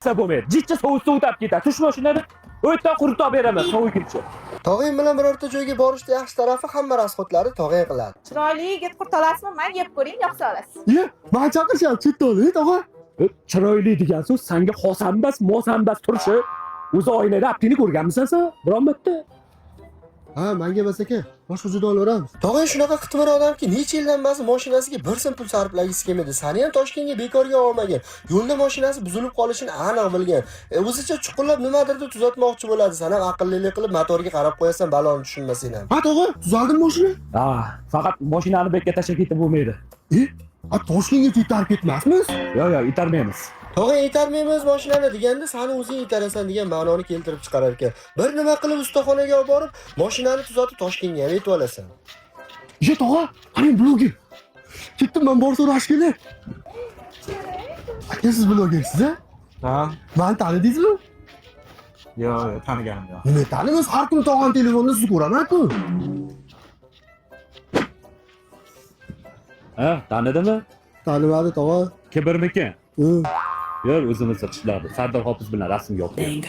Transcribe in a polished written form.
bo'lmaydi. Jichcha sovutib ketadi. Tush mashinani o'tdan quritib beraman sovuguncha. Tog'ang bilan birorta joyga borishda yaxshi tarafi hamma rasxodlarni tog'ang qiladi. Chiroyli yigit qurtolasizmi? Men yeb ko'ring, yoqsa olasiz. Ye, men chaqirishyapti chetda, tog'a. Chiroyli degan so'z senga xos ham emas, mos ham emas turishi. O'zi oilada aptini ko'rganmisan sen? Biron marta? Ha, menga emas ekan. Boshqa joyda olaveramiz. Tog'ang shunaqa qitmir odamki, necha yildan beri mashinasiga bir so'm pul sarflagisi kelmaydi. Sani ham Toshkentga bekorga olmagan. Yo'lda mashinasi buzilib qolishini aniq bilgan. O'zicha chuqurlab nimadirda tuzatmoqchi bo'ladi. Sen ham aqllilik qilib motorga qarab qo'yasan, baloni tushunmasin ham. Ha, tog'a, tuzaldimi mashina? Ha, faqat mashinani bekka tashlab ketib bo'lmaydi. Toshkentga yetarib ketmasmiz? Yo'q, itarmaymiz. Tog'ang yetarmaymiz mashinani deganda, sani o'zing yetarasan degan ma'noni keltirib chiqarar ekan. Bir nima qilib ustaxonaga olib borib, mashinani tuzatib Toshkentga ham yetib olasan. Ye, tog'a, qani bloger. Ketdim men bor so'rashgani. Aka, siz blogersiz, a? Ha? Meni tanidingizmi? Yo'q, taniganim yo'q. Nima tanimiz? Har kuni tog'am telefonda sizni ko'raman-ku. Ha, tanidimi? Tanimadi, tog'a. Kibrmikin? Yo'q, o'zimiz ishlardi. Sardor Hofiz bilan rasmga olib.